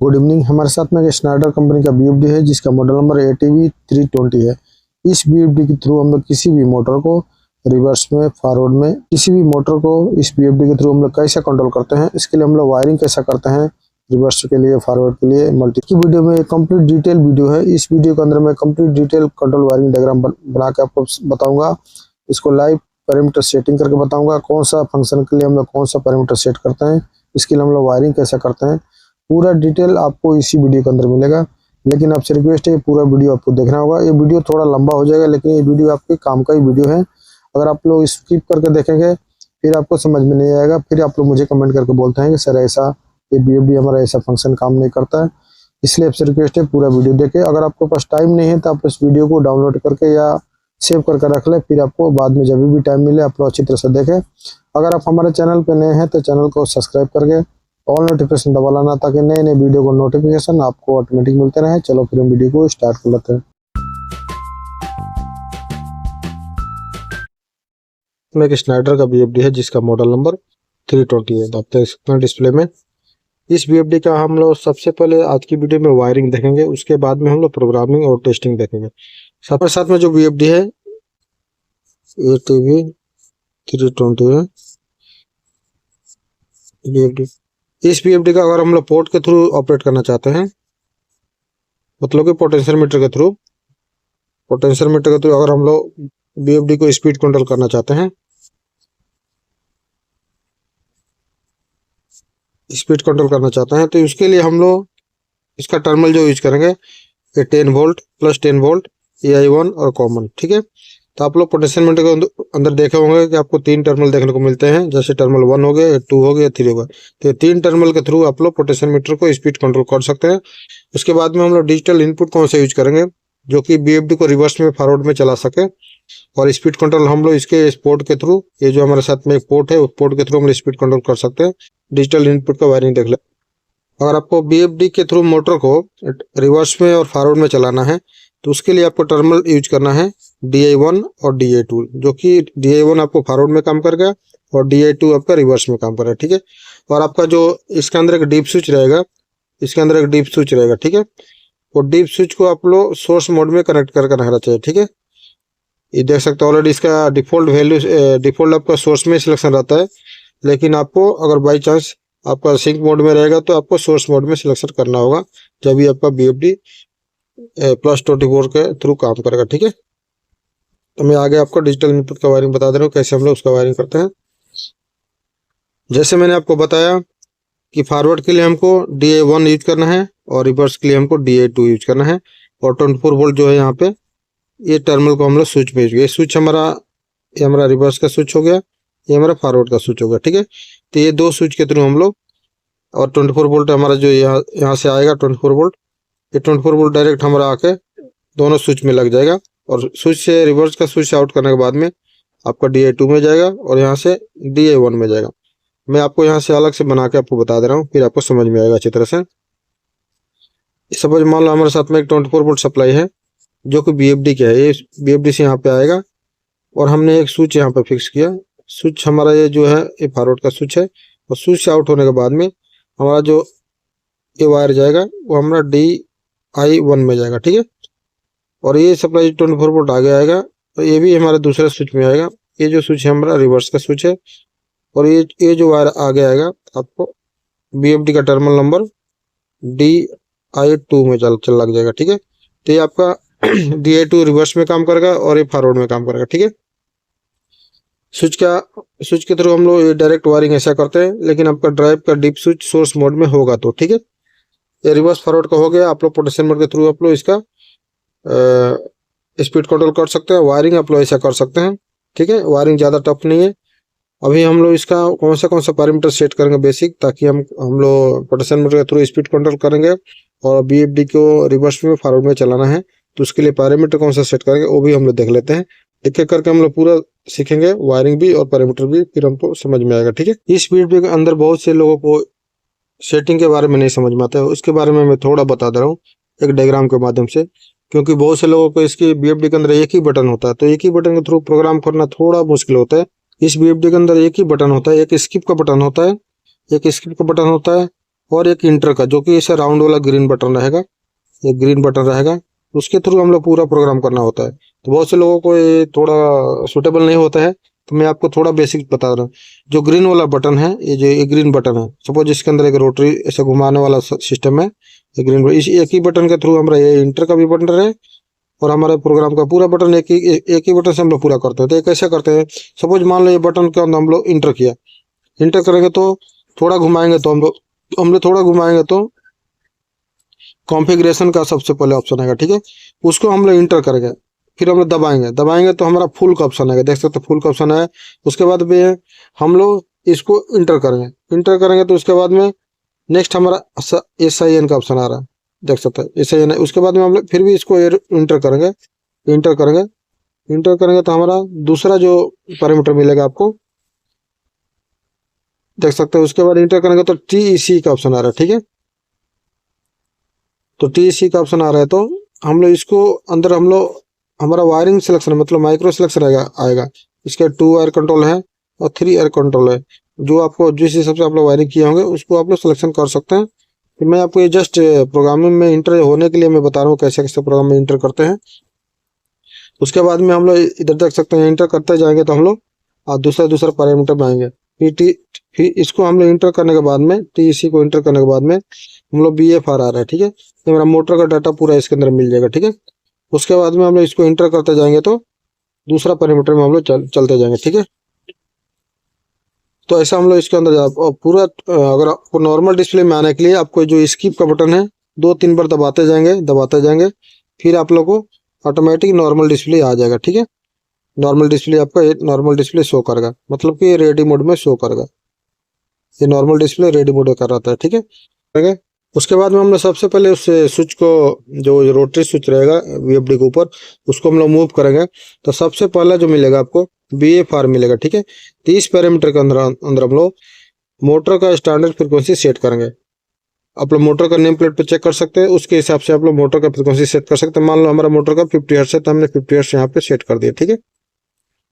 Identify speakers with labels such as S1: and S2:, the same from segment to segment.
S1: Good evening. हमारे साथ में स्नाइडर कंपनी का बीएफडी है जिसका मॉडल नंबर ATV 320 है। इस बीएफडी के थ्रू हम लोग किसी भी मोटर को रिवर्स में, फॉरवर्ड में, किसी भी मोटर को इस बीएफडी के थ्रू हम लोग कैसे कंट्रोल करते हैं, इसके लिए हम लोग वायरिंग कैसा करते हैं, रिवर्स के लिए, फॉरवर्ड के लिए, मल्टी की वीडियो में कंप्लीट डिटेल वीडियो है। इस वीडियो के अंदर मैं complete detail control wiring diagram बना के आपको बताऊंगा। इसको लाइव पैरामीटर सेटिंग करके बताऊंगा, कौन सा फंक्शन के लिए हम लोग कौन सा पैरामीटर सेट करते हैं, इसके लिए हम लोग वायरिंग कैसा करते हैं। पूरा डिटेल आपको इसी वीडियो के अंदर मिलेगा, लेकिन आपसे रिक्वेस्ट है पूरा वीडियो आपको देखना होगा। ये वीडियो थोड़ा लंबा हो जाएगा, लेकिन ये वीडियो आपके काम का ही वीडियो है। अगर आप लोग स्किप करके देखेंगे फिर आपको समझ में नहीं आएगा, फिर आप लोग मुझे कमेंट करके बोलते हैं कि सर ऐसा ये बीएफडी हमारा ऐसा फंक्शन काम नहीं करता है। इसलिए आपसे रिक्वेस्ट है पूरा वीडियो देखें। अगर आपके पास टाइम नहीं है तो आप इस वीडियो को डाउनलोड करके या सेव करके रख लें, फिर आपको बाद में जब भी टाइम मिले आप लोग अच्छी तरह से देखें। अगर आप हमारे चैनल पर नए हैं तो चैनल को सब्सक्राइब करके ऑल नोटिफिकेशन दबा लाना, ताकि नए नए वीडियो को नोटिफिकेशन आपको ऑटोमेटिक मिलते रहे। चलो फिर हम वीडियो को स्टार्ट कर लेते हैं। एक स्नाइडर का बीएफडी है जिसका मॉडल नंबर 320 है। आप देख सकते हैं डिस्प्ले में। इस बीएफडी का हम लोग सबसे पहले आज की वीडियो में वायरिंग देखेंगे, उसके बाद में हम लोग प्रोग्रामिंग और टेस्टिंग देखेंगे। साथ में जो बीएफडी है ATV 320 है बीएफडी। इस बीएफडी का अगर हम लोग पोर्ट के थ्रू ऑपरेट करना चाहते हैं, मतलब कि पोटेंशियल मीटर के थ्रू अगर हम लोग बीएफडी को स्पीड कंट्रोल करना चाहते हैं, तो उसके लिए हम लोग इसका टर्मिनल जो यूज करेंगे ये 10 वोल्ट प्लस 10 वोल्ट AI1 और कॉमन। ठीक है, तो आप लोग पोटेंशियल मीटर के अंदर देखे होंगे कि आपको 3 टर्मिनल देखने को मिलते हैं, जैसे टर्मिनल 1 हो गया, 2 हो गया, 3 हो गया। तो 3 टर्मिनल के थ्रू आप लोग पोटेंशियल मीटर को स्पीड कंट्रोल कर सकते हैं। उसके बाद में हम लोग डिजिटल इनपुट कौन सा यूज करेंगे जो कि बीएफडी को रिवर्स में, फॉरवर्ड में चला सके, और स्पीड कंट्रोल हम लोग इसके इस पोर्ट के थ्रू, ये जो हमारे साथ में एक पोर्ट है उस पोर्ट के थ्रू हम लोग स्पीड कंट्रोल कर सकते हैं। डिजिटल इनपुट का वायरिंग देख ले। अगर आपको बीएफडी के थ्रू मोटर को रिवर्स में और फॉरवर्ड में चलाना है तो उसके लिए आपको टर्मिनल यूज करना है DI1 और DI2, जो कि DI1 आपको फॉरवर्ड में काम करेगा और DI2 आपका रिवर्स में काम करेगा। ठीक है, और आपका जो इसके अंदर एक डीप स्विच रहेगा, ठीक है, और डीप स्विच को आप लोग सोर्स मोड में कनेक्ट करके रखना चाहिए। ठीक है, ये देख सकते हो ऑलरेडी इसका डिफॉल्ट आपका सोर्स में सिलेक्शन रहता है, लेकिन आपको अगर बाई चांस आपका सिंक मोड में रहेगा तो आपको सोर्स मोड में सिलेक्शन करना होगा, जब भी आपका बीएफडी +24 के थ्रू काम करेगा। ठीक है, तो मैं आगे आपको डिजिटल इनपुट का वायरिंग बता दे रहा हूँ कैसे हम लोग उसका वायरिंग करते हैं। जैसे मैंने आपको बताया कि फॉरवर्ड के लिए हमको DI1 यूज करना है और रिवर्स के लिए हमको DI2 यूज करना है, और 24 वोल्ट जो है यहाँ पे ये टर्मिनल को हम लोग स्विच में यूज किया। स्विच ये हमारा रिवर्स का स्विच हो गया, ये हमारा फॉरवर्ड का स्विच हो गया। ठीक है, तो ये 2 स्विच के थ्रू हम लोग, और 24 वोल्ट हमारा जो यहाँ से आएगा 24 वोल्ट, ये 24 वोल्ट डायरेक्ट हमारा आके दोनों स्विच में लग जाएगा, और स्विच से रिवर्स का स्विच आउट करने के बाद में आपका DI2 में जाएगा और यहाँ से DI1 में जाएगा। मैं आपको यहाँ से अलग से बना के आपको बता दे रहा हूँ, फिर आपको समझ में आएगा अच्छी तरह से। सपोज मान लो हमारे साथ में एक 24 वोल्ट सप्लाई है जो कि बीएफडी का है, ये बीएफडी से यहाँ पे आएगा, और हमने एक स्विच यहाँ पे फिक्स किया। स्विच हमारा ये जो है ये फॉरवर्ड का स्विच है, और स्विच से आउट होने के बाद में हमारा जो ये वायर जाएगा वो हमारा DI1 में जाएगा। ठीक है, और ये सप्लाई 24 वोल्ट आगे आएगा, तो ये भी हमारे दूसरे स्विच में आएगा। ये जो स्विच है हमारा रिवर्स का स्विच है, और ये जो वायर आगे आएगा आपको बीएफडी का टर्मिनल नंबर DI2 में चल लग जाएगा। ठीक है, तो ये आपका DI2 रिवर्स में काम करेगा और ये फॉरवर्ड में काम करेगा। ठीक है, स्विच के थ्रू हम लोग ये डायरेक्ट वायरिंग ऐसा करते हैं, लेकिन आपका ड्राइव का डीप स्विच सोर्स मोड में होगा तो ठीक है। ये रिवर्स फॉरवर्ड का हो गया, आप लोग पोटेंशियल मोड के थ्रू आप लोग इसका स्पीड कंट्रोल कर सकते हैं। वायरिंग आप लोग ऐसा कर सकते हैं। ठीक है, वायरिंग ज़्यादा टफ नहीं है। अभी हम लोग इसका कौन सा पैरामीटर सेट करेंगे बेसिक, ताकि हम लोग पोटेंशियल मोड के थ्रू स्पीड कंट्रोल करेंगे और बीएफडी को रिवर्स में, फॉरवर्ड में चलाना है, तो उसके लिए पैरामीटर कौन सा सेट करेंगे वो भी हम लोग देख लेते हैं। एक एक करके हम लोग पूरा सीखेंगे, वायरिंग भी और पैरामीटर भी, फिर हमको समझ में आएगा। ठीक है, इस बीएफडी के अंदर बहुत से लोगों को सेटिंग के बारे में नहीं समझ में आता है, उसके बारे में मैं थोड़ा बता दे रहा हूँ एक डायग्राम के माध्यम से, क्योंकि बहुत से लोगों को इसकी बीएफडी के अंदर एक ही बटन होता है, तो एक ही बटन के थ्रू प्रोग्राम करना थोड़ा मुश्किल होता है। इस बीएफडी के अंदर एक ही बटन होता है, एक स्किप का बटन होता है, और एक इंटर का, जो कि इसे राउंड वाला ग्रीन बटन रहेगा, ये ग्रीन बटन रहेगा, उसके थ्रू हम लोग पूरा प्रोग्राम करना होता है। तो बहुत से लोगों को ये थोड़ा सुटेबल नहीं होता है, तो मैं आपको थोड़ा बेसिक बता रहा हूँ। जो ग्रीन वाला बटन है, ये जो ये ग्रीन बटन है, सपोज इसके अंदर एक रोटरी ऐसे घुमाने वाला सिस्टम है, ये ग्रीन, इस एक ही बटन के थ्रू हमारा ये इंटर का भी बटन है और हमारे प्रोग्राम का पूरा बटन एक ही बटन से हम लोग पूरा करते हैं। तो ये कैसे करते हैं, सपोज मान लो ये बटन के अंदर हम लोग इंटर किया, इंटर करेंगे तो थोड़ा घुमाएंगे तो हम लोग थोड़ा घुमाएंगे तो कॉन्फ़िगरेशन का सबसे पहले ऑप्शन आएगा, ठीक है। उसको हम लोग इंटर करेंगे, फिर हम लोग दबाएंगे, दबाएंगे तो हमारा फुल का ऑप्शन आएगा, देख सकते हो फुल का ऑप्शन है। उसके बाद भी हम लोग इसको इंटर करेंगे, इंटर करेंगे तो उसके बाद में नेक्स्ट हमारा SIN का ऑप्शन आ रहा है, देख सकते हैं SIN है। उसके बाद में हम लोग फिर भी इसको इंटर करेंगे, इंटर करेंगे, इंटर करेंगे तो हमारा दूसरा जो पैरामीटर मिलेगा आपको, देख सकते हैं। उसके बाद इंटर करेंगे तो TEC का ऑप्शन आ रहा है, ठीक है। तो TEC का ऑप्शन आ रहा है, तो हम लोग इसको अंदर हम लोग हमारा वायरिंग सिलेक्शन मतलब माइक्रो सिलेक्शन आएगा। इसके 2 वायर कंट्रोल है और 3 वायर कंट्रोल है, जो आपको जिस हिसाब से आप लोग वायरिंग किए होंगे उसको आप लोग सिलेक्शन कर सकते हैं। फिर मैं आपको ये जस्ट प्रोग्रामिंग में इंटर होने के लिए मैं बता रहा हूँ कैसे कैसे प्रोग्राम में इंटर करते हैं। उसके बाद में हम लोग इधर देख सकते हैं, इंटर करते जाएंगे तो हम लोग दूसरा पैरामीटर में आएंगे। फिर इसको हम लोग इंटर करने के बाद में, TEC को इंटर करने के बाद में हम लोग BFR आ रहा है, ठीक है। ये मेरा मोटर का डाटा पूरा इसके अंदर मिल जाएगा, ठीक है। उसके बाद में हम लोग इसको इंटर करते जाएंगे तो दूसरा पैरामीटर में हम लोग चलते जाएंगे, ठीक है। तो ऐसा हम लोग इसके अंदर पूरा अगर आपको नॉर्मल डिस्प्ले में आने के लिए आपको जो स्किप का बटन है 2-3 बार दबाते जाएंगे, फिर आप लोग को ऑटोमेटिक नॉर्मल डिस्प्ले आ जाएगा, ठीक है। नॉर्मल डिस्प्ले आपका नॉर्मल डिस्प्ले शो करेगा, मतलब कि रेडी मोड में शो करेगा। ये नॉर्मल डिस्प्ले रेडी मोड कर रहा था, ठीक है। उसके बाद में हम लोग सबसे पहले उस स्विच को, जो रोटरी स्विच रहेगा VFD के ऊपर, उसको हम लोग मूव करेंगे। तो सबसे पहला जो मिलेगा आपको BFR मिलेगा, ठीक है। 30 पैरामीटर के अंदर हम लोग मोटर का स्टैंडर्ड फ्रिक्वेंसी सेट करेंगे। आप लोग मोटर का नेम प्लेट पे चेक कर सकते हैं, उसके हिसाब से आप लोग मोटर का फ्रिक्वेंसी सेट कर सकते हैं। मान लो हमारा मोटर का 50 हर्ट्ज है, तो हमने 50 हर्ट्ज यहाँ पे सेट कर दिया, ठीक है।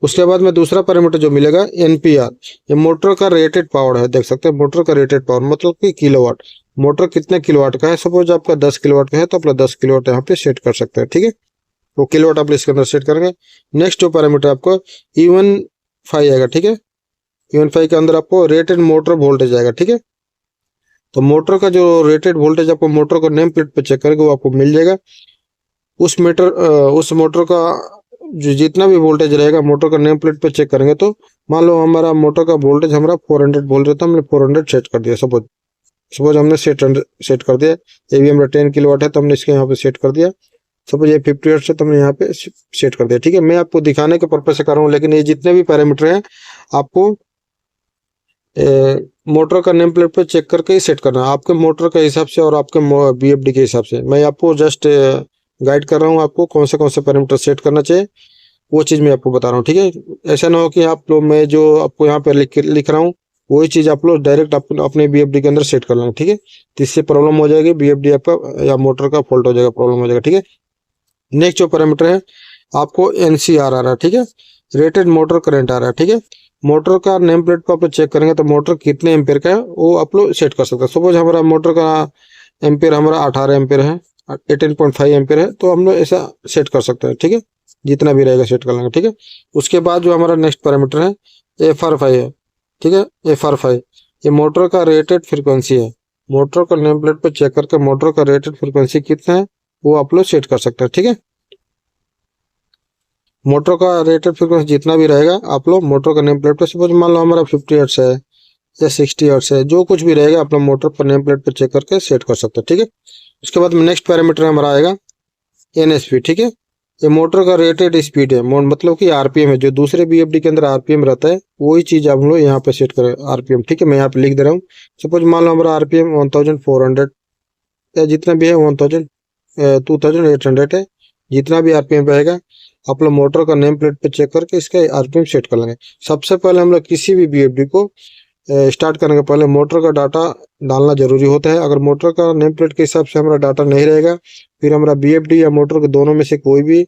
S1: उसके बाद में दूसरा पैरामीटर जो मिलेगा NPR, ये मोटर का रेटेड पावर है, देख सकते हैं मोटर का रेटेड पावर मतलब कि किलोवाट, मोटर कितने किलोवाट का है। सपोज आपका 10 किलोवाट का है तो आप 10 किलोवाट यहाँ पे सेट कर सकते हैं, ठीक है। वो किलोवाट आप इसके अंदर सेट करेंगे। नेक्स्ट जो पैरामीटर आपको E15 आएगा, ठीक है। E15 के अंदर आपको रेटेड मोटर वोल्टेज आएगा, ठीक है। तो मोटर का जो रेटेड वोल्टेज आपको मोटर को नेम प्लेट पे चेक करेंगे वो आपको मिल जाएगा। उस मोटर का जो जितना भी वोल्टेज रहेगा मोटर का नेम प्लेट पे चेक करेंगे तो मान लो हमारा मोटर का वोल्टेज हमारा 400 वोल्ट रहता है, हमने 400 सेट कर दिया। सपोज हमने सेट कर दिया। ये भी हमारा 10 किलोवाट है तो हमने इसके यहाँ पे सेट कर दिया। सपोज ये 50 हर्ट्ज है तो हमने यहाँ पे सेट कर दिया, ठीक है। मैं आपको दिखाने के पर्पज से कर रहा हूँ, लेकिन ये जितने भी पैरामीटर हैं आपको मोटर का नेम प्लेट पे चेक करके ही सेट करना है, आपके मोटर के हिसाब से और आपके BFD के हिसाब से। मैं आपको जस्ट गाइड कर रहा हूँ आपको कौन से पैरामीटर सेट करना चाहिए, वो चीज़ मैं आपको बता रहा हूँ, ठीक है। ऐसा ना हो कि आप लोग, मैं जो आपको यहाँ पे लिख रहा हूँ वही चीज़ आप लोग डायरेक्ट अपने BFD के अंदर सेट कर लेंगे, ठीक है। तो इससे प्रॉब्लम हो जाएगी, BFD आपका या मोटर का फॉल्ट हो जाएगा, प्रॉब्लम हो जाएगा, ठीक है। नेक्स्ट जो पैरामीटर है आपको NCR आ रहा है, ठीक है, रेटेड मोटर करंट आ रहा है, ठीक है। मोटर का नेम प्लेट को आप लोग चेक करेंगे तो मोटर कितने एम्पेयर का है वो आप लोग सेट कर सकते हैं। सपोज हमारा मोटर का एम्पेयर हमारा 18 एम्पेयर है, 18.5 एम्पेयर है, तो हम लोग ऐसा सेट कर सकते हैं, ठीक है। जितना भी रहेगा सेट कर लेंगे, ठीक है। उसके बाद जो हमारा नेक्स्ट पैरामीटर है FR5 है, ठीक है। FR5 ये मोटर का रेटेड फ्रिक्वेंसी है। मोटर का नेम प्लेट पर चेक करके मोटर का रेटेड फ्रिक्वेंसी कितना है वो आप लोग सेट कर सकते हैं, ठीक है। मोटर का रेटेड फ्रिक्वेंसी जितना भी रहेगा आप लोग मोटर का नेम प्लेट पर, सपोज मान लो हमारा 50 हर्ट्ज है या 60 हर्ट्ज है, जो कुछ भी रहेगा आप लोग मोटर पर नेम प्लेट पर चेक करके सेट कर सकते हैं, ठीक है। उसके बाद नेक्स्ट पैरामीटर हमारा आएगा NSP, ठीक है। ये मोटर का रेटेड स्पीड है, मतलब कि RPM है, जो दूसरे BFD के अंदर RPM रहता है वही चीज़ आप लोग यहाँ पे सेट करें RPM, ठीक है। मैं यहाँ पे लिख दे रहा हूँ। सपोज मान लो हमारा RPM 1400 या जितना भी है 2800 है, जितना भी RPM रहेगा आप लोग मोटर का नेम प्लेट पे चेक करके इसका RPM सेट कर लेंगे। सबसे पहले हम लोग किसी भी BFD को स्टार्ट करने के पहले मोटर का डाटा डालना जरूरी होता है। अगर मोटर का नेम प्लेट के हिसाब से हमारा डाटा नहीं रहेगा फिर हमारा BFD या मोटर के दोनों में से कोई भी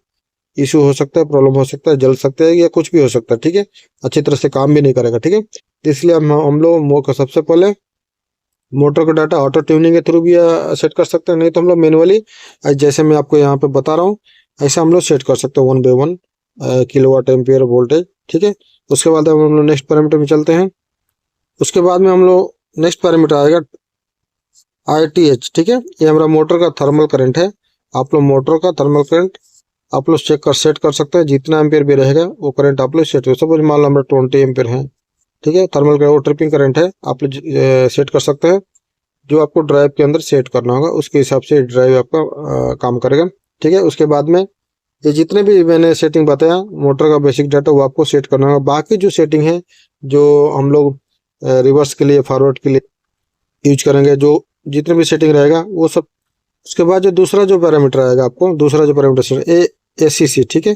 S1: इशू हो सकता है, प्रॉब्लम हो सकता है, जल सकता है या कुछ भी हो सकता है, ठीक है। अच्छी तरह से काम भी नहीं करेगा, ठीक है। तो इसलिए हम लोग सबसे पहले मोटर का डाटा ऑटो ट्यूनिंग के थ्रू भी सेट कर सकते हैं, नहीं तो हम लोग मैनुअली जैसे मैं आपको यहाँ पे बता रहा हूँ ऐसा हम लोग सेट कर सकते हैं 1 बाय 1 किलोवाट एम्पियर वोल्टेज। ठीक है, उसके बाद हम लोग नेक्स्ट पैरामीटर में चलते हैं। उसके बाद में हम लोग नेक्स्ट पैरामीटर आएगा ITH। ठीक है, ये हमारा मोटर का थर्मल करंट है। आप लोग मोटर का थर्मल करंट आप लोग सेट कर सकते हैं, जितना एम्पियर भी रहेगा वो करंट आप लोग सेट कर। सपोज मान लो हमारा 20 एम्पियर है। ठीक है, थर्मल का वो ट्रिपिंग करंट है, आप लोग सेट कर सकते हैं। जो आपको ड्राइव के अंदर सेट करना होगा उसके हिसाब से ड्राइव आपका काम करेगा। ठीक है, उसके बाद में ये जितने भी मैंने सेटिंग बताया मोटर का बेसिक डाटा वो आपको सेट करना होगा। बाकी जो सेटिंग है जो हम लोग रिवर्स के लिए फॉरवर्ड के लिए यूज करेंगे, जो जितने भी सेटिंग रहेगा वो सब। उसके बाद जो दूसरा जो पैरामीटर आएगा आपको, दूसरा जो पैरामीटर ACC। ठीक है,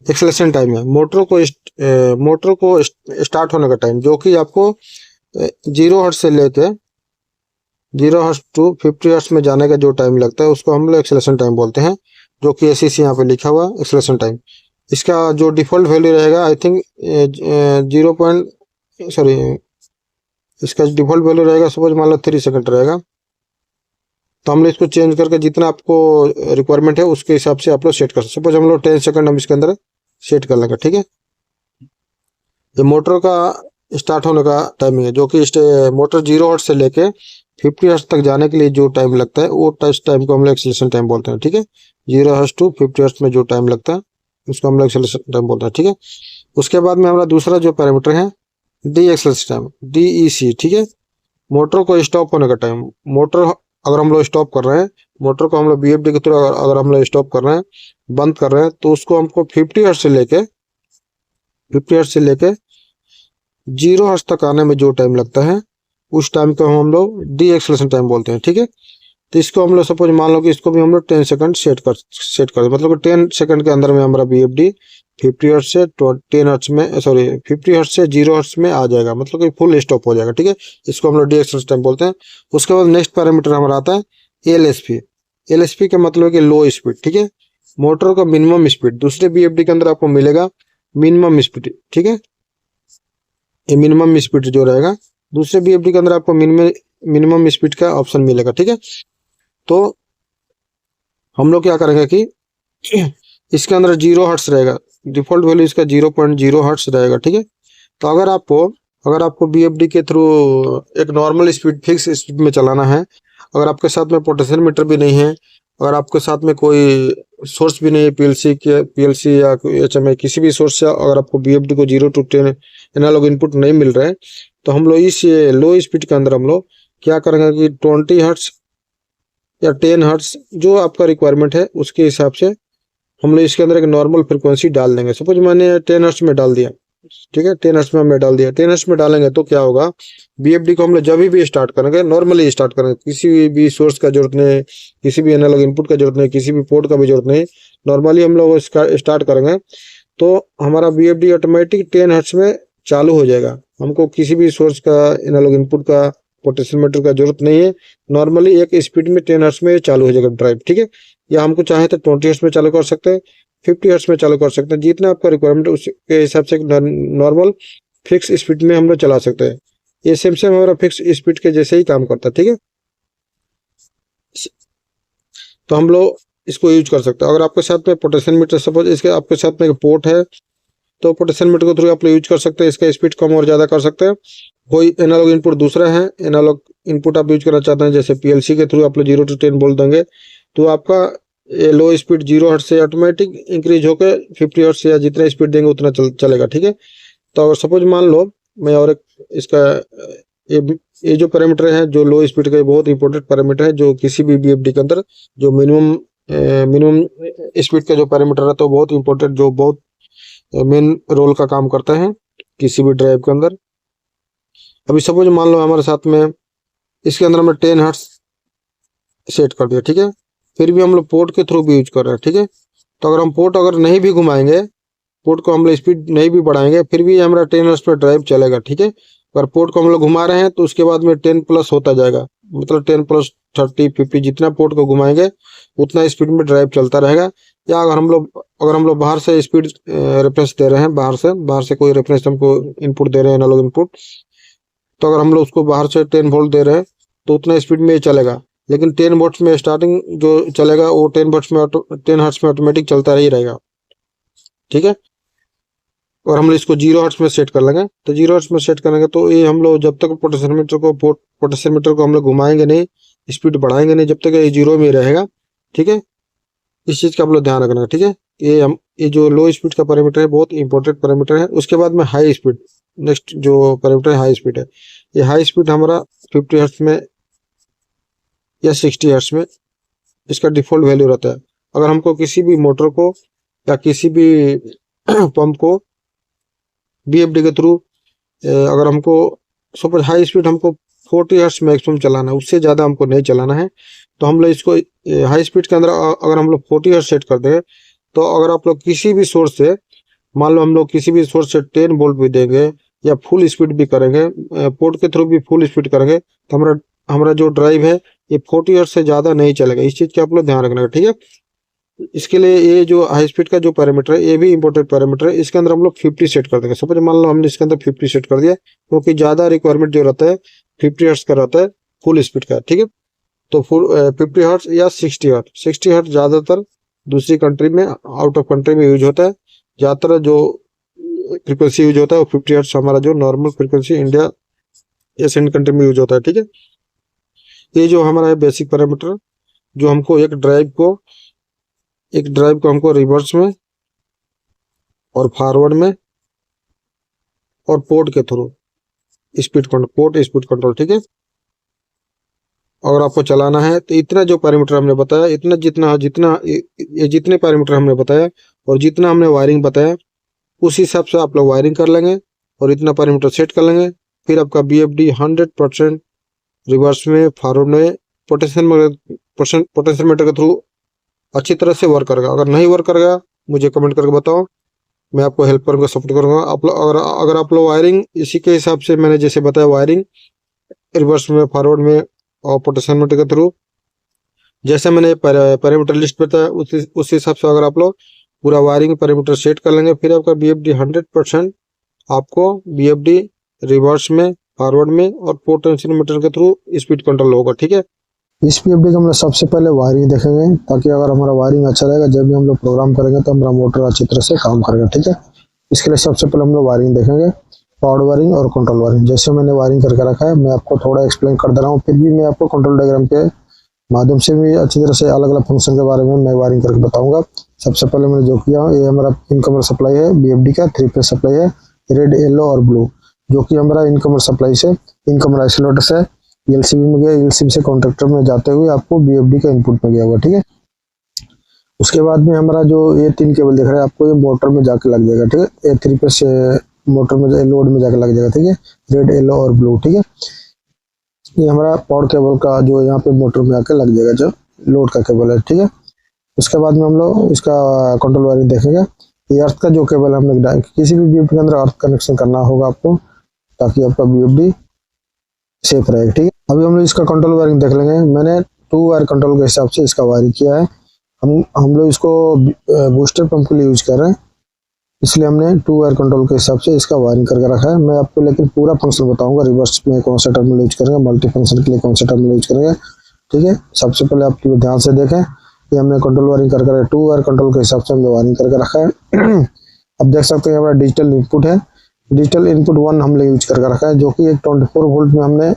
S1: एक्सेलेरेशन टाइम है, मोटर को स्टार्ट होने का टाइम, जो कि आपको 0 हर्ट्ज से लेके 0 हर्ट्ज टू 50 हर्ट्ज में जाने का जो टाइम लगता है उसको हम लोग एक्सेलेरेशन टाइम बोलते हैं, जो कि ACC यहाँ पे लिखा हुआ एक्सेलेरेशन टाइम। इसका जो डिफॉल्ट वैल्यू रहेगा आई थिंक इसका डिफॉल्ट वैल्यू रहेगा सपोज मान लो 3 सेकंड रहेगा। तो हम लोग इसको चेंज करके जितना आपको रिक्वायरमेंट है उसके हिसाब से आप लोग सेट कर सकते। सपोज हम लोग 10 सेकंड हम इसके अंदर सेट कर लेंगे। ठीक है, ये मोटर का स्टार्ट होने का टाइमिंग है, जो कि मोटर 0 हर्ट्ज से लेके 50 हर्ट्ज तक जाने के लिए जो टाइम लगता है वो टाइम को हम लोग एक्सेलेरेशन टाइम बोलते हैं। ठीक है, 0 हर्ट्ज टू 50 हर्ट्ज में जो टाइम लगता है उसको हम लोग एक्सेलेरेशन टाइम बोलते हैं। ठीक है, उसके बाद में हमारा दूसरा जो पैरामीटर है डी एक्सेलेरेशन टाइम, DEC। ठीक है, मोटर को स्टॉप होने का टाइम। मोटर अगर हम लोग स्टॉप कर रहे हैं, मोटर को हम लोग BFD के थ्रू अगर हम लोग स्टॉप कर रहे हैं, बंद कर रहे हैं, तो उसको हमको 50 हर्ट्ज से लेके 0 हर्ट्ज तक आने में जो टाइम लगता है उस टाइम को हम लोग डी एक्सेलेरेशन टाइम बोलते हैं। ठीक है, तो इसको हम लोग सपोज मान लो कि इसको भी हम लोग 10 सेकंड सेट कर मतलब 10 सेकंड के अंदर में हमारा BFD 50 हर्ट्ज से 10 हर्ट्ज में 50 हर्ट्ज से 0 हर्ट्ज में आ जाएगा, मतलब कि फुल स्टॉप हो जाएगा। ठीक है, इसको हम लोग डी एक्सेलेरेशन टाइम बोलते हैं। उसके बाद नेक्स्ट पैरामीटर हमारा आता है LSP का मतलब है कि लो स्पीड। ठीक है, मोटर का मिनिमम स्पीड दूसरे BFD के अंदर आपको मिलेगा मिनिमम स्पीड। ठीक है, ये मिनिमम स्पीड जो रहेगा दूसरे BFD के अंदर आपको मिनिमम स्पीड का ऑप्शन मिलेगा। ठीक है, तो हम लोग क्या करेंगे कि इसके अंदर 0 हर्ट्ज रहेगा, डिफॉल्ट वैल्यू इसका 0.0 हर्ट्ज रहेगा। ठीक है, तो अगर आपको BFD के थ्रू एक नॉर्मल स्पीड फिक्स स्पीड में चलाना है, अगर आपके साथ में पोटेंशियोमीटर भी नहीं है, अगर आपके साथ में कोई सोर्स भी नहीं है PLC या HMI किसी भी सोर्स से, अगर आपको BFD को 0 to 10 एनालॉग इनपुट नहीं मिल रहे हैं, तो हम लोग इस लो स्पीड के अंदर हम लोग क्या करेंगे कि 20 हर्ट्ज या 10 हर्ट्ज जो आपका रिक्वायरमेंट है उसके हिसाब से हम लोग इसके अंदर एक नॉर्मल फ्रिक्वेंसी डाल देंगे। सपोज मैंने 10 हर्ट्ज में डाल दिया। ठीक है, 10 हर्ट्ज में हमने डाल दिया। 10 हर्ट्ज में डालेंगे तो क्या होगा, BFD को हम लोग जब भी स्टार्ट करेंगे नॉर्मली स्टार्ट करेंगे, किसी भी सोर्स का जरूरत नहीं, किसी भी एनालॉग इनपुट का जरूरत नहीं, किसी भी पोर्ट का भी जरूरत नहीं, नॉर्मली हम लोग स्टार्ट करेंगे तो हमारा BFD ऑटोमेटिक 10 हर्ट्ज में चालू हो जाएगा। हमको किसी भी सोर्स का एनालॉग इनपुट का पोटेंशियोमीटर का जरूरत नहीं है, नॉर्मली एक स्पीड में 10 हर्ट्ज में चालू हो जाएगा ड्राइव। ठीक है, या हमको चाहे तो 20 हर्ट्ज में चालू कर सकते हैं, 50 हर्ट्ज में चालू कर सकते हैं, जितना आपका रिक्वायरमेंट है उसके हिसाब से नॉर्मल फिक्स स्पीड में हम लोग चला सकते हैं। ये सेम हमारा फिक्स स्पीड के जैसे ही काम करता है। ठीक है, तो हम लोग इसको यूज कर सकते हैं। अगर आपके साथ में पोटेंशियोमीटर सपोज इसके आपके साथ में एक पोर्ट है तो पोटेंशियोमीटर के थ्रू आप लोग यूज कर सकते हैं, इसका स्पीड कम और ज़्यादा कर सकते हैं। कोई एनालॉग इनपुट दूसरा है, एनालॉग इनपुट आप यूज करना चाहते हैं, जैसे PLC के थ्रू आप लोग 0 to 10 बोल देंगे तो आपका ये लो स्पीड 0 हर्ट्ज से ऑटोमेटिक इंक्रीज होकर 50 हर्ट्ज से या जितना स्पीड देंगे उतना चलेगा। ठीक है, तो अगर सपोज मान लो मैं और एक इसका ये जो पैरामीटर है जो लो स्पीड का बहुत इंपॉर्टेंट पैरामीटर है, जो किसी भी BFD के अंदर जो मिनिमम स्पीड का जो पैरामीटर है तो बहुत इंपॉर्टेंट, जो बहुत मेन रोल का काम करता है किसी भी ड्राइव के अंदर। अभी सपोज मान लो हमारे साथ में इसके अंदर हमने 10 हर्ट्ज सेट कर दिया। ठीक है, फिर भी हम लोग पोर्ट के थ्रू भी यूज कर रहे हैं। ठीक है, तो अगर हम पोर्ट अगर नहीं भी घुमाएंगे, पोर्ट को हम लोग स्पीड नहीं भी बढ़ाएंगे, फिर भी हमारा 10 हर्ट्ज पे ड्राइव चलेगा। ठीक है, अगर पोर्ट को हम लोग घुमा रहे हैं तो उसके बाद में 10 प्लस होता जाएगा, मतलब 10 प्लस 30 50 जितना पोर्ट को घुमाएंगे उतना स्पीड में ड्राइव चलता रहेगा। या अगर हम लोग बाहर से स्पीड रेफरेंस दे रहे हैं, बाहर से कोई रेफरेंस हमको इनपुट दे रहे हैं एनालॉग इनपुट, तो अगर हम लोग उसको बाहर से 10 वोल्ट दे रहे हैं तो उतना स्पीड में ये चलेगा। लेकिन 10 वोल्ट्स में स्टार्टिंग जो चलेगा वो 10 वोल्ट्स में 10 हर्ट्ज में ऑटोमेटिक चलता ही रहेगा, ठीक है। और हम लोग इसको 0 हर्ट्ज में सेट कर लेंगे। तो 0 हर्ट्ज में सेट करेंगे तो ये हम लोग जब तक पोटेंशियोमीटर को हम लोग घुमाएंगे नहीं, स्पीड बढ़ाएंगे नहीं, जब तक ये 0 में रहेगा, ठीक है। इस चीज़ का आप लोग ध्यान रखना, ठीक है। ये जो लो स्पीड का पैरामीटर है बहुत इंपॉर्टेंट पैरामीटर है। उसके बाद में हाई स्पीड, नेक्स्ट जो पैरामीटर है हाई स्पीड है। ये हाई स्पीड हमारा 50 हर्ट्ज में या 60 हर्ट्ज में इसका डिफ़ॉल्ट वैल्यू रहता है। अगर हमको किसी भी मोटर को या किसी भी पंप को बीएफडी के थ्रू अगर हमको सपोज हाई स्पीड हमको 40 हर्ट्ज मैक्सिमम चलाना है, उससे ज़्यादा हमको नहीं चलाना है, तो हम लोग इसको हाई स्पीड के अंदर अगर हम लोग 40 हर्ट्ज सेट कर देंगे, तो अगर आप लोग किसी भी सोर्स से, मान लो हम लोग किसी भी सोर्स से 10 वोल्ट भी देंगे या फुल स्पीड भी करेंगे, पोर्ट के थ्रू भी फुल स्पीड करेंगे, तो हमारा जो ड्राइव है ये 40 हर्ट्ज से ज़्यादा नहीं चलेगा। इस चीज़ का आप लोग ध्यान रखना है, ठीक है। इसके लिए ये जो हाई स्पीड का जो पैरामीटर है ये भी इंपॉर्टेंट पैरामीटर है। इसके अंदर हम लोग 50 सेट कर देंगे। सपोज मान लो हमने इसके अंदर 50 सेट कर दिया, क्योंकि ज़्यादा रिक्वायरमेंट जो रहता है 50 हर्ट्ज का रहता है फुल स्पीड का, ठीक है। तो 50 हर्ट्ज या 60 हर्ट्ज ज़्यादातर दूसरी कंट्री में, आउट ऑफ कंट्री में यूज होता है। ज़्यादातर जो फ्रिक्वेंसी यूज होता है वो 50 हर्ट्ज हमारा जो normal frequency India Asian country में यूज होता है, ठीक है। ये जो हमारा है बेसिक पैरामीटर, जो हमको एक ड्राइव को हमको रिवर्स में और फॉरवर्ड में और पोर्ट के थ्रू स्पीड कंट्रोल, ठीक है। अगर आपको चलाना है तो इतना जो पैरामीटर हमने बताया, इतना जितने पैरामीटर हमने बताया और जितना हमने वायरिंग बताया, उस हिसाब से आप लोग वायरिंग कर लेंगे और इतना पैरामीटर सेट कर लेंगे। फिर आपका बीएफडी 100% रिवर्स में, फॉरवर्ड में, पोटेंशियोमीटर के थ्रू अच्छी तरह से वर्क करेगा। अगर नहीं वर्क करेगा मुझे कमेंट करके बताओ, मैं आपको हेल्प करूँगा, सपोर्ट करूँगा। अगर आप लोग वायरिंग इसी के हिसाब से मैंने जैसे बताया, वायरिंग रिवर्स में, फॉरवर्ड में और पोटेंशियोमीटर के थ्रू, जैसे मैंने पैरामीटर लिस्ट बताया उस हिसाब से अगर आप लोग पूरा वायरिंग पैरामीटर सेट कर लेंगे, फिर आपका बीएफडी 100% आपको बीएफडी रिवर्स में, फॉरवर्ड में और पोटेंशियोमीटर के थ्रू स्पीड कंट्रोल होगा, ठीक है। इस पीएफडी का हम लोग सबसे पहले वायरिंग देखेंगे, ताकि अगर हमारा वायरिंग अच्छा रहेगा, जब भी हम लोग प्रोग्राम करेंगे तो हमारा मोटर अच्छी तरह से काम करेगा, ठीक है। इसके लिए सबसे पहले हम लोग वायरिंग देखेंगे, पावर वायरिंग और कंट्रोल वायरिंग। जैसे मैंने वायरिंग करके रखा है, मैं आपको थोड़ा एक्सप्लेन कर दे रहा हूँ, फिर भी मैं आपको कंट्रोल डायग्राम के माध्यम से भी अच्छी तरह से अलग अलग फंक्शन के बारे में मैं वायरिंग करके बताऊंगा। सबसे पहले मैंने जो किया, ये हमारा इनकमर सप्लाई है बीएफडी का, 3 फेज सप्लाई है, रेड, येलो और ब्लू, जो कि हमारा इनकमर सप्लाई से, इनकमर आइसोलेटर से एलसीबी में गया, एलसीबी से कॉन्ट्रैक्टर में जाते हुए आपको बीएफडी का इनपुट में गया हुआ, ठीक है। उसके बाद में हमारा जो ये 3 केबल दिख रहा है आपको, ये मोटर में जाके लग जाएगा, ठीक है। ये 3 फेज से मोटर में, लोड में जाके लग जाएगा, ठीक है, रेड, येलो और ब्लू, ठीक है। ये हमारा पावर केबल का जो यहाँ पे मोटर में आके लग जाएगा, जो लोड का केबल है, ठीक है। उसके बाद में हम लोग इसका कंट्रोल वायरिंग देखेंगे। ये अर्थ का जो केबल हमने किसी भी बीएफडी के अंदर अर्थ कनेक्शन करना होगा आपको, ताकि आपका बीएफडी सेफ रहेगा, ठीक है। अभी हम लोग इसका कंट्रोल वायरिंग देख लेंगे। मैंने 2 वायर कंट्रोल के हिसाब से इसका वायरिंग किया है। हम लोग इसको बूस्टर पंप के लिए यूज कर रहे हैं, इसलिए हमने 2 वायर कंट्रोल के हिसाब से इसका वायरिंग करके रखा है। मैं आपको लेकिन पूरा फंक्शन बताऊंगा, रिवर्स में कौन सा टर्मिनल यूज करेंगे, मल्टी फंक्शन के लिए कौन सा टर्मिनल यूज करेंगे, ठीक है। सबसे पहले आप ध्यान से देखें, ये हमने कंट्रोल वायरिंग करके 2 वायर कंट्रोल के हिसाब से हमने वायरिंग करके रखा है। अब देख सकते हैं हमारा डिजिटल इनपुट है, डिजिटल इनपुट 1 हमने यूज करके रखा है, जो कि एक 24 वोल्ट में हमने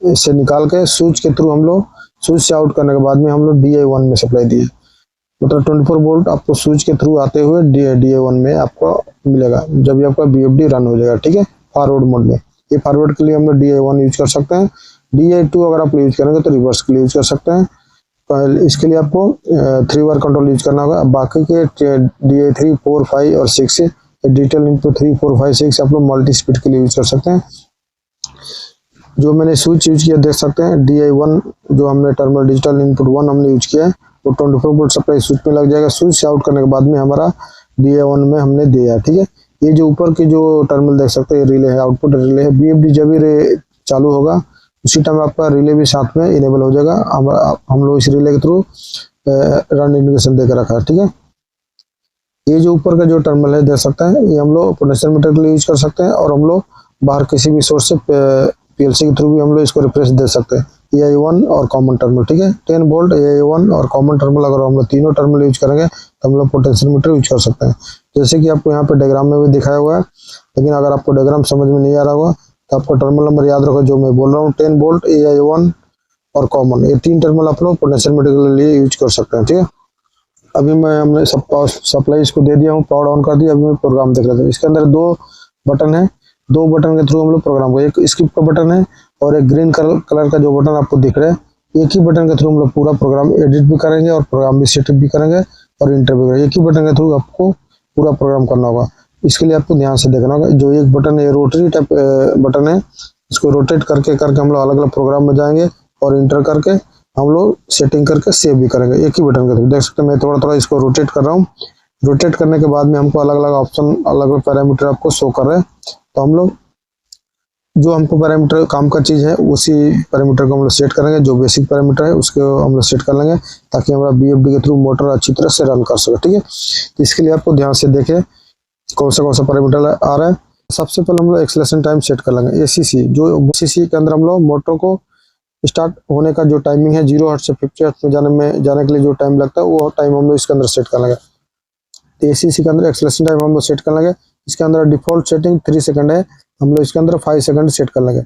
S1: इससे निकाल के स्विच के थ्रू हम लोग, स्विच से आउट करने के बाद में हम लोग DI1 में सप्लाई दिए। मतलब 24 वोल्ट आपको स्विच के थ्रू आते हुए DI1 में आपको मिलेगा, जब भी आपका बीएफडी रन हो जाएगा, ठीक है, फॉरवर्ड मोड में। ये फॉरवर्ड के लिए हम लोग DI1 यूज कर सकते हैं। DI2 अगर आप यूज करेंगे तो रिवर्स के लिए यूज कर सकते हैं। इसके लिए आपको 3 वायर कंट्रोल यूज करना होगा। बाकी के DI3, 4, 5 और 6 डिजिटल इनपुट 3, 4, 5, 6 आप लोग मल्टी स्पीड के लिए यूज कर सकते हैं। जो मैंने स्विच यूज किया देख सकते हैं, DI1 जो हमने टर्मिनल डिजिटल इनपुट 1 हमने यूज किया है, वो 24 वोल्ट सप्लाई स्विच में लग जाएगा। स्विच से आउट करने के बाद में हमारा DI1 में हमने दिया है, ठीक है। ये जो ऊपर की जो टर्मिनल देख सकते हैं, रिले है, आउटपुट रिले है। बीएफडी जब भी चालू होगा उसी टाइम आपका रिले भी साथ में इनेबल हो जाएगा। हम लोग इस रिले के थ्रू रन इंडिकेशन देकर रखा है, ठीक है। ये जो ऊपर का जो टर्मिनल है देख सकते हैं, ये हम लोग पोटेंशियोमीटर के लिए यूज कर सकते हैं, और हम लोग बाहर किसी भी सोर्स से पीएलसी के थ्रू भी हम लोग इसको रिफ्रेश दे सकते हैं। AI1 और कॉमन टर्मिनल, ठीक है। 10 वोल्ट, AI1 और कॉमन टर्मिनल, अगर हम लोग तीनों टर्मिनल यूज करेंगे तो हम लोग पोटेंशियल मीटर यूज कर सकते हैं। जैसे कि आपको यहाँ पे डायग्राम में भी दिखाया हुआ है, लेकिन अगर आपको डायग्राम समझ में नहीं आ रहा होगा तो आपको टर्मिनल नंबर याद रखो जो मैं बोल रहा हूँ। 10 वोल्ट, AI1 और कॉमन, ये 3 टर्मिनल आप लोग पोटेंशियल मीटर के लिए यूज कर सकते हैं, ठीक है। अभी हमने सप्लाई इसको दे दिया हूँ, पावर ऑन कर दिया। अभी मैं प्रोग्राम देख लेते हैं। इसके अंदर 2 बटन है, 2 बटन के थ्रू हम लोग प्रोग्राम को, एक स्किप का बटन है और एक ग्रीन कलर का जो बटन आपको दिख रहा है। एक ही बटन के थ्रू हम लोग पूरा प्रोग्राम एडिट भी करेंगे और प्रोग्राम भी सेटअप भी करेंगे और इंटर भी करेंगे। एक ही बटन के थ्रू आपको पूरा प्रोग्राम करना होगा। इसके लिए आपको ध्यान से देखना होगा। जो एक बटन है रोटरी टाइप बटन है, इसको रोटेट करके हम लोग अलग अलग प्रोग्राम में जाएंगे और इंटर करके हम लोग सेटिंग करके सेव भी करेंगे एक ही बटन के थ्रू। देख सकते हैं मैं थोड़ा थोड़ा इसको रोटेट कर रहा हूँ। रोटेट करने के बाद में हमको अलग अलग ऑप्शन, अलग अलग पैरामीटर आपको शो कर रहे हैं। तो हम लोग जो हमको पैरामीटर काम का चीज़ है उसी पैरामीटर को हम लोग सेट करेंगे। जो बेसिक पैरामीटर है उसको हम लोग सेट कर लेंगे ताकि हमारा BFD के थ्रू मोटर अच्छी तरह से रन कर सके, ठीक है। तो इसके लिए आपको ध्यान से देखें कौन सा पैरामीटर आ रहा है। सबसे पहले हम लोग एक्सेलेरेशन टाइम सेट कर लेंगे। ACC, जो ACC के अंदर हम लोग मोटर को स्टार्ट होने का जो टाइमिंग है 0 हर्ट्ज से 50 हर्ट्ज में जाने के लिए जो टाइम लगता है वो टाइम हम लोग इसके अंदर सेट कर लेंगे। तो ACC के अंदर एक्सेलेरेशन टाइम हम लोग सेट कर लेंगे। इसके अंदर डिफॉल्ट सेटिंग 3 सेकंड है, हम लोग इसके अंदर 5 सेकंड सेट कर लेंगे।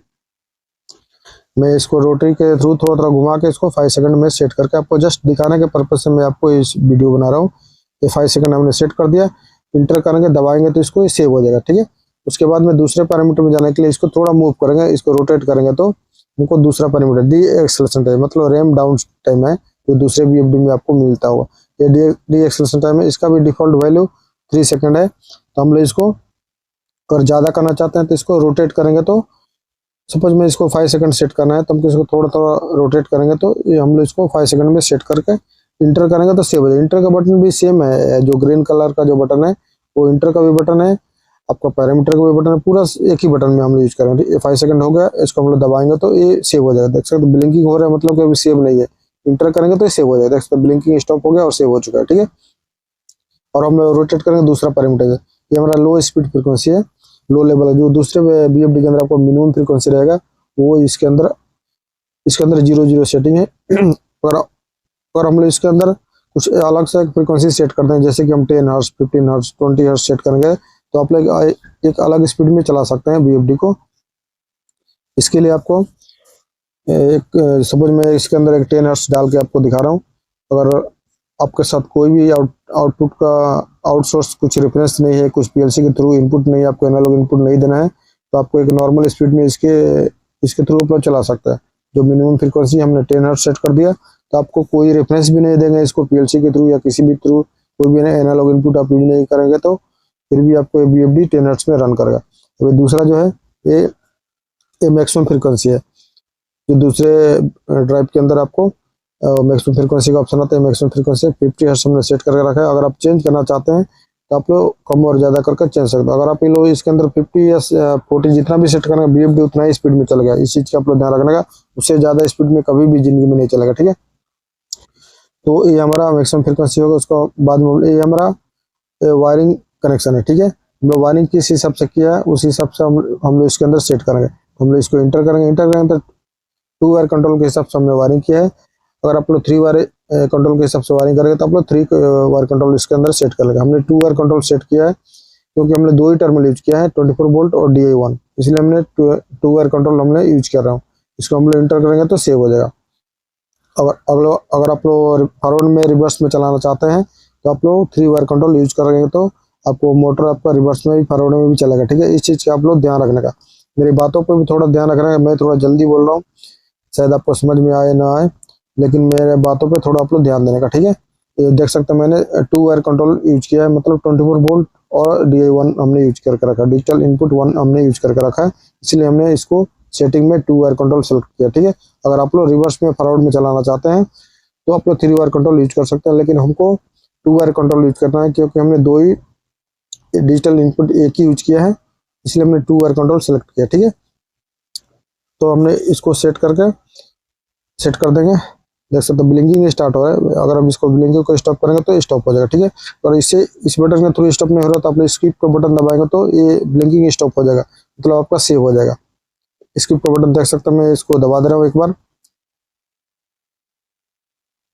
S1: मैं इसको रोटरी के थ्रू थोड़ा थोड़ा घुमा के इसको 5 सेकंड में सेट करके आपको जस्ट दिखाने के पर्पज से मैं आपको इस वीडियो बना रहा हूँ। ये 5 सेकंड हमने सेट कर दिया। इंटर करेंगे, दबाएंगे तो इसको सेव हो जाएगा, ठीक है। उसके बाद में दूसरे पैरामीटर में जाने के लिए इसको थोड़ा मूव करेंगे, इसको रोटेट करेंगे तो हमको दूसरा पैरामीटर डी एक्सेलेरेशन टाइम, मतलब रैम डाउन टाइम है, जो दूसरे BFD में आपको मिलता होगा। ये डी एक्सेलेरेशन टाइम है, इसका भी डिफॉल्ट वैल्यू 3 सेकंड है। तो हम लोग इसको अगर ज़्यादा करना चाहते हैं तो इसको रोटेट करेंगे। तो सपोज में इसको 5 सेकंड सेट करना है तो हम इसको थोड़ा थोड़ा रोटेट करेंगे तो ये हम लोग इसको 5 सेकंड में सेट करके इंटर करेंगे तो सेव हो जाएगा। इंटर का बटन भी सेम है, जो ग्रीन कलर का जो बटन है वो इंटर का भी बटन है, आपका पैरामीटर का भी बटन है, पूरा एक ही बटन में हम लोग यूज करेंगे। ये 5 सेकंड हो गया, इसको हम लोग दबाएंगे तो ये सेव हो जाएगा। देख सकते ब्लिंकिंग हो रहा है, मतलब कि अभी सेव नहीं है। इंटर करेंगे तो ये सेव हो जाएगा। देख सकते ब्लिंकिंग स्टॉप हो गया और सेव हो चुका है, ठीक है। और हम लोग रोटेट करेंगे दूसरा पैरामीटर है, ये हमारा लो स्पीड फ्रीक्वेंसी है, लो लेवल है। जो दूसरे BFD के अंदर आपको मिनिमम फ्रीक्वेंसी रहेगा वो इसके अंदर 0 सेटिंग है। अगर हम लोग इसके अंदर कुछ अलग से फ्रीक्वेंसी सेट करते हैं, जैसे कि हम 10 हर्ट्ज, 15 हर्ट्ज, 20 हर्ट्ज सेट करेंगे तो आप लोग एक अलग स्पीड में चला सकते हैं BFD को। इसके लिए आपको एक सपोज मैं इसके अंदर एक 10 हर्ट्ज डाल के आपको दिखा रहा हूँ। अगर आपके साथ कोई भी आउटपुट का आउटसोर्स कुछ रेफरेंस नहीं है, कुछ PLC के थ्रू इनपुट नहीं है, आपको एनालॉग इनपुट नहीं देना है, तो आपको एक नॉर्मल स्पीड में इसके थ्रू आप चला सकता है। जो मिनिमम फ्रीक्वेंसी हमने 10 हर्ट्ज सेट कर दिया, तो आपको कोई रेफरेंस भी नहीं देंगे इसको PLC के थ्रू या किसी भी थ्रू, कोई भी एनालॉग इनपुट आप यूज नहीं करेंगे तो फिर भी आपको BFD 10 हर्ट्ज में रन करेगा। तो दूसरा जो है ये मैक्सिमम फ्रीक्वेंसी है। जो दूसरे ड्राइव के अंदर आपको मैक्सिमम फ्रीक्वेंसी का ऑप्शन आता है, मैक्सिमम फ्रीक्वेंसी 50 हर्ट्ज हमने सेट करके रखा है। अगर आप चेंज करना चाहते हैं तो आप लोग कम और ज़्यादा करके चेंज सकते हो। अगर आप ये लोग इसके अंदर 50 या 40 जितना भी सेट करेंगे BFD उतना ही स्पीड में चलेगा। इस चीज़ का आप लोग ध्यान रखने का, उससे ज़्यादा स्पीड में कभी भी जिंदगी में नहीं चलेगा, ठीक है। तो ये हमारा मैक्सिमम फ्रीक्वेंसी होगा। उसका बाद में ये हमारा वायरिंग कनेक्शन है, ठीक है। हम लोग वायरिंग किस हिसाब से किया है उस हिसाब से हम लोग इसके अंदर सेट करेंगे। हम लोग इसको इंटर करेंगे तो 2 वायर कंट्रोल के हिसाब से हमने वायरिंग किया है। अगर आप लोग 3 वायर कंट्रोल के हिसाब से वायरिंग करेंगे तो आप लोग 3 वायर कंट्रोल इसके अंदर सेट कर लेंगे। हमने 2 वायर कंट्रोल सेट किया है क्योंकि हमने 2 ही टर्मिनल यूज किया है, 24 वोल्ट और DI1, इसलिए हमने 2 वायर कंट्रोल हमने यूज कर रहा हूँ। इसको हम लोग इंटर करेंगे तो सेव हो जाएगा। अगर आप लोग फॉरवर्ड में रिवर्स में चलाना चाहते हैं तो आप लोग 3 वायर कंट्रोल यूज करेंगे तो आपको मोटर आपका रिवर्स में भी फॉरवर्ड में भी चलेगा, ठीक है। इस चीज़ का आप लोग ध्यान रखने का, मेरी बातों पर भी थोड़ा ध्यान रखना है। मैं थोड़ा जल्दी बोल रहा हूँ, शायद आपको समझ में आए ना आए, लेकिन मेरे बातों पे थोड़ा आप लोग ध्यान देने का, ठीक है। ये देख सकते हैं मैंने 2 वायर कंट्रोल यूज किया है, मतलब 24 वोल्ट और DI1 हमने यूज करके रखा है, डिजिटल इनपुट 1 हमने यूज करके रखा है, इसलिए हमने इसको सेटिंग में 2 वायर कंट्रोल सेलेक्ट किया, ठीक है। अगर आप लोग रिवर्स में फॉरवर्ड में चलाना चाहते हैं तो आप लोग 3 वायर कंट्रोल यूज कर सकते हैं, लेकिन हमको 2 वायर कंट्रोल यूज करना है क्योंकि हमने 2 ही डिजिटल इनपुट एक ही यूज किया है, इसलिए हमने 2 वायर कंट्रोल सेलेक्ट किया, ठीक है। तो हमने इसको सेट कर देंगे। देख सकते ब्लिंकिंग स्टार्ट हो रहा है। अगर हम इसको ब्लिंकिंग को स्टॉप करेंगे तो स्टॉप हो जाएगा, ठीक है। और इससे इस बटन के थ्रू स्टॉप नहीं हो रहा तो आप स्किप का बटन दबाएंगे तो ये ब्लिंकिंग स्टॉप हो जाएगा, मतलब आपका सेव हो जाएगा। स्किप का बटन देख सकते हैं, मैं इसको दबा दे रहा हूँ एक बार,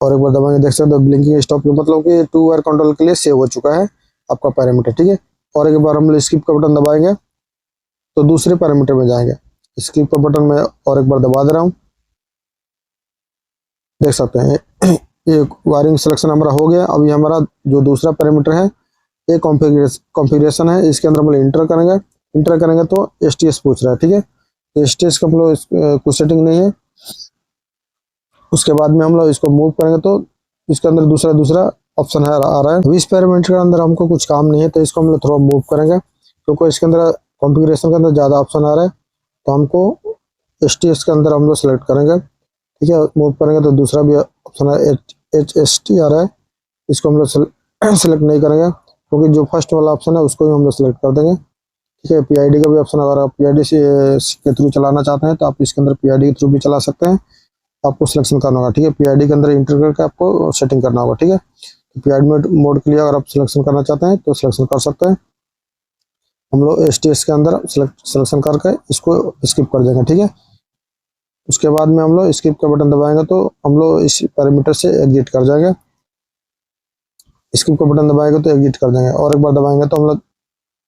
S1: और एक बार दबाएंगे, देख सकते हो ब्लिंकिंग स्टॉप, मतलब कि 2 वायर कंट्रोल के लिए सेव हो चुका है आपका पैरामीटर, ठीक है। और एक बार हम लोग स्किप का बटन दबाएंगे तो दूसरे पैरामीटर में जाएंगे। स्किप का बटन मैं और एक बार दबा दे रहा हूँ, देख सकते हैं ये वायरिंग सिलेक्शन हमारा हो गया। अभी हमारा जो दूसरा पैरामीटर है ये कॉन्फ़िगरेशन है, इसके अंदर हम लोग इंटर करेंगे तो STS पूछ रहा है, ठीक है। तो STS का हम लोग कुछ सेटिंग नहीं है। उसके बाद में हम लोग इसको मूव करेंगे तो इसके अंदर दूसरा ऑप्शन है आ रहा है। अभी इस पैरामीटर के अंदर हमको कुछ काम नहीं है तो इसको हम लोग थोड़ा मूव करेंगे, क्योंकि इसके अंदर कॉन्फ़िगरेशन के अंदर ज़्यादा ऑप्शन आ रहा है। तो हमको STS के अंदर हम लोग सेलेक्ट करेंगे, ठीक है। मूव करेंगे तो दूसरा भी ऑप्शन है HST आ रहा है, इसको हम लोग सेलेक्ट नहीं करेंगे, क्योंकि जो फर्स्ट वाला ऑप्शन है उसको ही हम लोग सेलेक्ट कर देंगे, ठीक है। PID का भी ऑप्शन, अगर आप PID से के थ्रू चलाना चाहते हैं तो आप इसके अंदर PID के थ्रू भी चला सकते हैं, आपको सिलेक्शन करना होगा, ठीक है। PID के अंदर इंटर करके आपको सेटिंग करना होगा, ठीक है। तो PID मोड के लिए अगर आप सिलेक्शन करना चाहते हैं तो सिलेक्शन कर सकते हैं। हम लोग STS के अंदर सिलेक्शन करके इसको स्किप कर देंगे, ठीक है। उसके बाद में हम लोग स्किप का बटन दबाएंगे तो हम लोग इस पैरामीटर से एग्जिट कर जाएंगे। स्किप का बटन दबाएंगे तो एग्जिट कर देंगे, और एक बार दबाएंगे तो हम लोग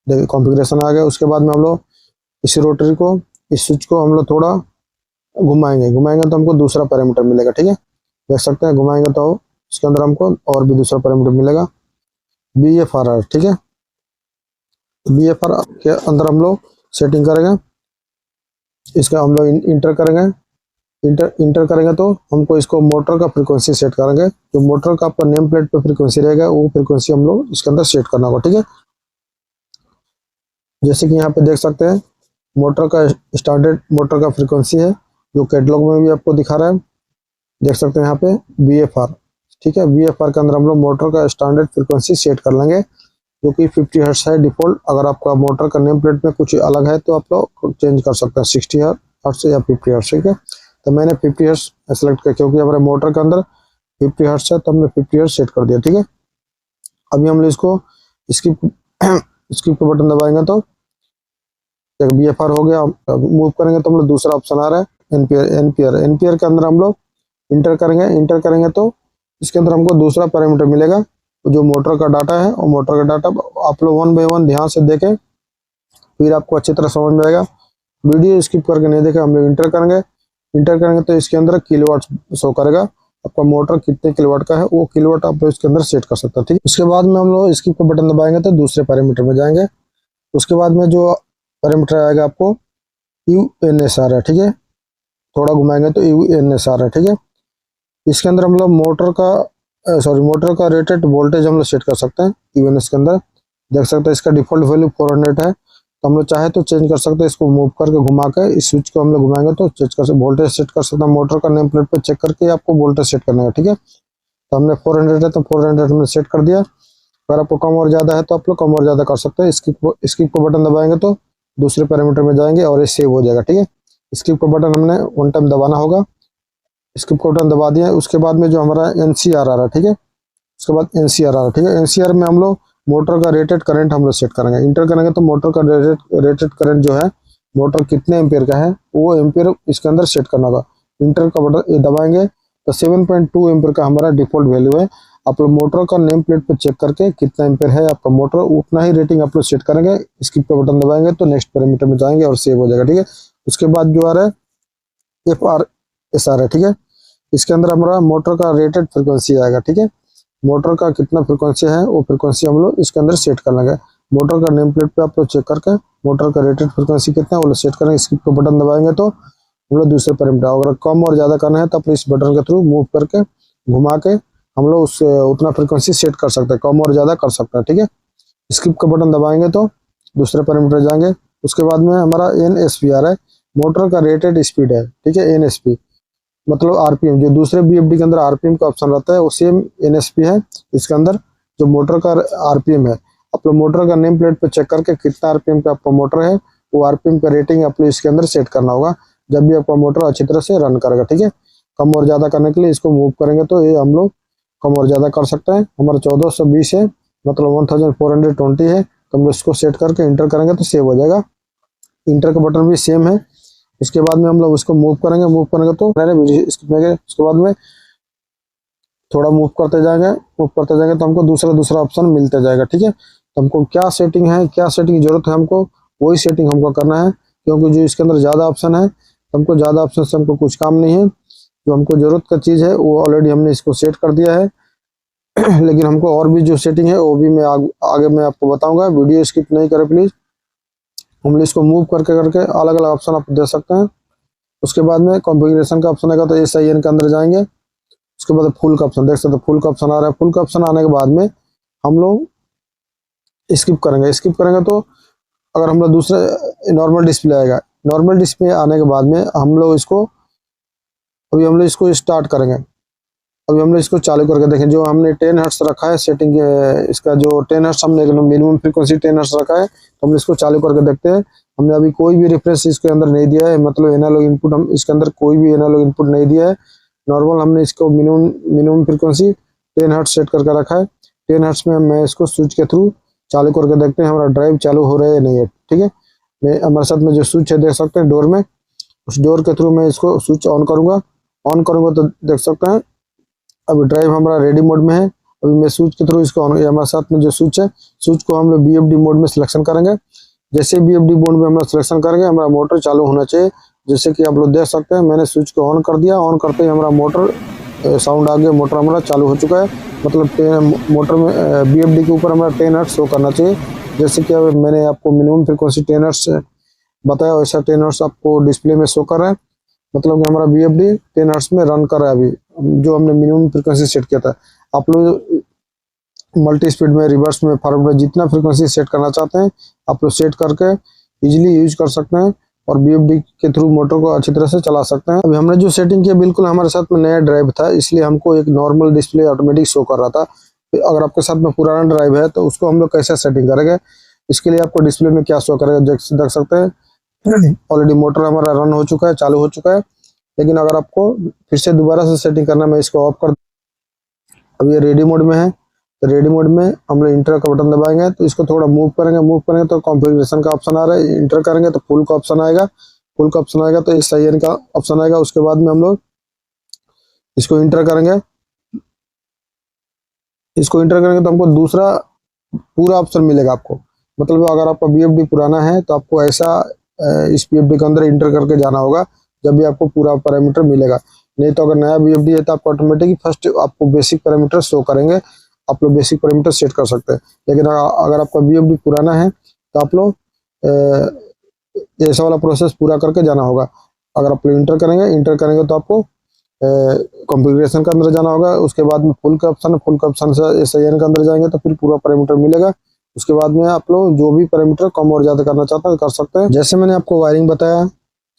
S1: देखिए कॉन्फ़िगरेशन आ गया। उसके बाद में हम लोग इस रोटरी को, इस स्विच को हम लोग थोड़ा घुमाएंगे तो हमको दूसरा पैरामीटर मिलेगा, ठीक है। देख सकते हैं घुमाएंगे तो इसके अंदर हमको और भी दूसरा पैरामीटर मिलेगा, BFRR, ठीक है। BFRR के अंदर हम लोग सेटिंग करेंगे, इसका हम लोग इंटर करेंगे तो हमको इसको मोटर का फ्रीक्वेंसी सेट करेंगे। जो मोटर का आपका नेम प्लेट पे फ्रीक्वेंसी रहेगा वो फ्रीक्वेंसी हम लोग इसके अंदर सेट करना होगा, ठीक है। जैसे कि यहाँ पे देख सकते हैं मोटर का स्टैंडर्ड मोटर का फ्रीक्वेंसी है, जो कैटलॉग में भी आपको दिखा रहा है, देख सकते हैं यहाँ पे BFR, ठीक है। BFR के अंदर हम लोग मोटर का स्टैंडर्ड फ्रीक्वेंसी सेट कर लेंगे, जो कि 50 हर्ट्ज है डिफॉल्ट। अगर आपका मोटर का नेम प्लेट में कुछ अलग है तो आप लोग चेंज कर सकते हैं 60 हर्ट्ज या 50 हर्ट्ज, ठीक है। तो मैंने 50 हर्ट्ज सेलेक्ट किया, क्योंकि हमारे मोटर के अंदर 50 हर्ट्ज है तो हमने 50 हर्ट्ज सेट कर दिया, ठीक है। अभी हम लोग इसको स्किप का बटन दबाएंगे तो BFR हो गया। मूव करेंगे तो हम लोग दूसरा ऑप्शन आ रहा है एनपीआर के अंदर हम लोग इंटर करेंगे तो इसके अंदर हमको दूसरा पैरामीटर मिलेगा, जो मोटर का डाटा है। और मोटर का डाटा आप लोग 1 बाय 1 ध्यान से देखें, फिर आपको अच्छी तरह समझ में आएगा। वीडियो स्किप करके नहीं देखें। हम लोग इंटर करेंगे तो इसके अंदर किलोवाट शो करेगा, आपका मोटर कितने किलोवाट का है वो किलोवाट आप इसके अंदर सेट कर सकते हैं, ठीक है। उसके बाद में हम लोग स्किप का बटन दबाएंगे तो दूसरे पैरामीटर में जाएंगे। उसके बाद में जो पैरामीटर आएगा आपको UNSR है, ठीक है। थोड़ा घुमाएंगे तो UNSR है, ठीक है। इसके अंदर हम लोग मोटर का रेटेड वोल्टेज हम लोग सेट कर सकते हैं UNS के अंदर। देख सकते हैं इसका डिफॉल्ट वैल्यू 400 है, तो हम लोग चाहे तो चेंज कर सकते हैं। इसको मूव करके घुमा के इस स्विच को हम लोग घुमाएंगे तो चेंज कर सकते, वोल्टेज सेट कर सकते हैं। मोटर का नेम प्लेट पर चेक करके आपको वोल्टेज सेट करना है, ठीक है। तो हमने 400 है तो 400 हमने सेट कर दिया। अगर आपको कम और ज़्यादा है तो आप लोग कम और ज़्यादा कर सकते हैं। स्किप को बटन दबाएंगे तो दूसरे पैरामीटर में जाएंगे और ये सेव हो जाएगा, ठीक है। स्किप का बटन हमने 1 टाइम दबाना होगा। स्किप का बटन दबा दिया। उसके बाद में जो हमारा NCR आ रहा है, ठीक है। उसके बाद NCR आ रहा है, ठीक है। NCR में हम लोग मोटर का रेटेड करंट हम लोग सेट करेंगे। इंटर करेंगे तो मोटर का रेटेड करंट जो है, मोटर कितने एम्पियर का है वो एम्पियर इसके अंदर सेट करना होगा। इंटर का बटन दबाएंगे तो 7.2 एम्पियर का हमारा डिफॉल्ट वैल्यू है। आप लोग मोटर का नेम प्लेट पर चेक करके कितना एम्पियर है आपका मोटर, उतना ही रेटिंग आप लोग सेट करेंगे। स्किप का बटन दबाएंगे तो नेक्स्ट पैरामीटर में जाएंगे और सेव हो जाएगा, ठीक है। उसके बाद जो आ रहा है FRSR है, ठीक है। इसके अंदर हमारा मोटर का रेटेड फ्रिक्वेंसी आएगा, ठीक है। मोटर का कितना फ्रिक्वेंसी है वो फ्रिक्वेंसी हम लोग इसके अंदर सेट कर लेंगे। मोटर का नेम प्लेट पे आप लोग चेक करके मोटर का रेटेड फ्रिक्वेंसी कितना है वो सेट करेंगे। स्किप का बटन दबाएंगे तो हम लोग दूसरे पैरामीटर, अगर कम और ज़्यादा करना है तो अपने इस बटन के थ्रू मूव करके घुमा के हम लोग उस उतना फ्रिक्वेंसी सेट कर सकते हैं, कम और ज़्यादा कर सकते हैं, ठीक है। स्किप का बटन दबाएंगे तो दूसरे पैरामीटर जाएंगे। उसके बाद में हमारा NSP आ रहा है, मोटर का रेटेड स्पीड है, ठीक है। NSP मतलब RPM, जो दूसरे BFD के अंदर RPM का ऑप्शन रहता है वो सेम NSP है। इसके अंदर जो मोटर का RPM है, आप लोग मोटर का नेम प्लेट पे चेक करके कितना RPM का आपका मोटर है वो RPM का रेटिंग आप लोग इसके अंदर सेट करना होगा, जब भी आपका मोटर अच्छी तरह से रन करेगा, ठीक है। कम और ज़्यादा करने के लिए इसको मूव करेंगे तो ये हम लोग कम और ज़्यादा कर सकते हैं। हमारा 1420 है, मतलब 1420 है, तो हम लोग इसको सेट करके इंटर करेंगे तो सेव हो जाएगा। इंटर का बटन भी सेम है। उसके बाद में हम लोग उसको मूव करेंगे तो उसके बाद में थोड़ा मूव करते जाएंगे तो हमको दूसरा ऑप्शन मिलते जाएगा। ठीक है, तो हमको क्या सेटिंग है, क्या सेटिंग की जरूरत है हमको, वही सेटिंग हमको करना है, क्योंकि जो इसके अंदर ज़्यादा ऑप्शन है, तो हमको ज़्यादा ऑप्शन से हमको कुछ काम नहीं है। जो हमको ज़रूरत का चीज़ है वो ऑलरेडी हमने इसको सेट कर दिया है। लेकिन हमको और भी जो सेटिंग है वो भी मैं आगे मैं आपको बताऊंगा, वीडियो स्किप नहीं करें प्लीज़। हम लोग इसको मूव करके अलग अलग ऑप्शन आप दे सकते हैं। उसके बाद में कॉन्फ़िगरेशन का ऑप्शन आएगा, तो SIN के अंदर जाएंगे। उसके बाद फुल का ऑप्शन देख सकते हैं, फुल का ऑप्शन आ रहा है। फुल का ऑप्शन आने के बाद में हम लोग स्किप करेंगे तो अगर हम लोग दूसरे नॉर्मल डिस्प्ले आएगा। नॉर्मल डिस्प्ले आने के बाद में हम लोग इसको स्टार्ट करेंगे। अभी हम लोग इसको चालू करके देखें। जो हमने 10 हर्ट्ज रखा है सेटिंग, इसका जो 10 हर्ट्ज हमने मिनिमम फ्रीक्वेंसी 10 हर्ट्ज रखा है, तो हम इसको चालू करके देखते हैं। हमने अभी कोई भी रेफरेंस इसके अंदर नहीं दिया है, मतलब एनालॉग इनपुट हम इसके अंदर कोई भी एनालॉग इनपुट नहीं दिया है। नॉर्मल हमने इसको मिनिमम फ्रीक्वेंसी 10 हर्ट्ज सेट करके रखा है। 10 हर्ट्ज में मैं इसको स्विच के थ्रू चालू करके देखते हैं हमारा ड्राइव चालू हो रहा है या नहीं है। ठीक है, मैं हमारे साथ में जो स्विच है देख सकते हैं डोर में, उस डोर के थ्रू मैं इसको स्विच ऑन करूँगा तो देख सकते हैं अभी ड्राइव हमारा रेडी मोड में है। अभी मैं स्विच के थ्रू इसको ऑन, हमारे साथ में जो स्विच है, स्विच को हम लोग BFD मोड में सिलेक्शन करेंगे। जैसे BFD मोड में हम लोग सिलेक्शन करेंगे हमारा मोटर चालू होना चाहिए। जैसे कि आप लोग देख सकते हैं मैंने स्विच को ऑन कर दिया, ऑन करते ही हमारा मोटर साउंड आ गया, मोटर हमारा चालू हो चुका है। मतलब मोटर में BFD के ऊपर हमारा 10 हर्ट्ज शो करना चाहिए। जैसे कि मैंने आपको मिनिमम फ्रिक्वेंसी 10 हर्ट्ज बताया, वैसा 10 हर्ट्ज आपको डिस्प्ले में शो कर रहा है। मतलब कि हमारा BFD 10 हर्ट्ज में रन कर रहा है अभी, जो हमने मिनिमम फ्रीक्वेंसी सेट किया था। आप लोग मल्टी स्पीड में, रिवर्स में, फॉरवर्ड में जितना फ्रीक्वेंसी सेट करना चाहते हैं आप लोग सेट करके इजीली यूज कर सकते हैं और BFD के थ्रू मोटर को अच्छी तरह से चला सकते हैं। अभी हमने जो सेटिंग किया बिल्कुल हमारे साथ में नया ड्राइव था, इसलिए हमको एक नॉर्मल डिस्प्ले ऑटोमेटिक शो कर रहा था। अगर आपके साथ में पुराना ड्राइव है तो उसको हम लोग कैसे सेटिंग करेंगे, इसके लिए आपको डिस्प्ले में क्या शो करेगा देख सकते हैं। ऑलरेडी मोटर हमारा रन हो चुका है, चालू हो चुका है। लेकिन अगर आपको फिर से दोबारा से सेटिंग करना है, मैं इसको ऑफ कर, अब ये रेडी मोड में है, तो रेडी मोड में हम लोग इंटर का बटन दबाएंगे तो इसको थोड़ा मूव करेंगे तो कॉन्फ़िगरेशन का ऑप्शन आ रहा है। इंटर करेंगे तो फुल का ऑप्शन आएगा, तो SIN का ऑप्शन आएगा। उसके बाद में हम लोग इसको इंटर करेंगे तो हमको दूसरा पूरा ऑप्शन मिलेगा आपको। मतलब अगर आपका BFD पुराना है तो आपको ऐसा इस BFD के अंदर इंटर करके जाना होगा, जब भी आपको पूरा पैरामीटर मिलेगा। नहीं तो अगर नया BFD है तो आपको ऑटोमेटिक फर्स्ट आपको बेसिक पैरामीटर शो करेंगे, आप लोग बेसिक पैरामीटर सेट कर सकते हैं। लेकिन अगर आपका BFD पुराना है तो आप लोग ऐसा वाला प्रोसेस पूरा करके जाना होगा। अगर आप लोग इंटर करेंगे तो आपको कॉन्फ़िगरेशन के अंदर जाना होगा। उसके बाद में फुल का ऑप्शन से SIN के अंदर जाएंगे तो फिर पूरा पैरामीटर मिलेगा। उसके बाद में आप लोग जो भी पैरामीटर कम और ज़्यादा करना चाहते हैं कर सकते हैं। जैसे मैंने आपको वायरिंग बताया,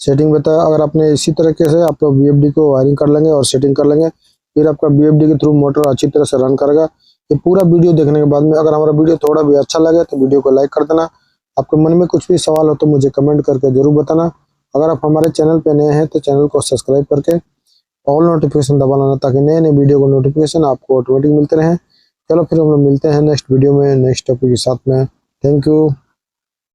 S1: सेटिंग बताया, अगर आपने इसी तरीके से आप लोग BFD को वायरिंग कर लेंगे और सेटिंग कर लेंगे, फिर आपका BFD के थ्रू मोटर अच्छी तरह से रन करेगा। ये पूरा वीडियो देखने के बाद में अगर हमारा वीडियो थोड़ा भी अच्छा लगे तो वीडियो को लाइक कर देना। आपके मन में कुछ भी सवाल हो तो मुझे कमेंट करके जरूर बताना। अगर आप हमारे चैनल पे नए हैं तो चैनल को सब्सक्राइब करके ऑल नोटिफिकेशन दबा लेना, ताकि नए नए वीडियो को नोटिफिकेशन आपको ऑटोमेटिक मिलते रहें। चलो फिर हम लोग मिलते हैं नेक्स्ट वीडियो में नेक्स्ट टॉपिक के साथ में। Thank you.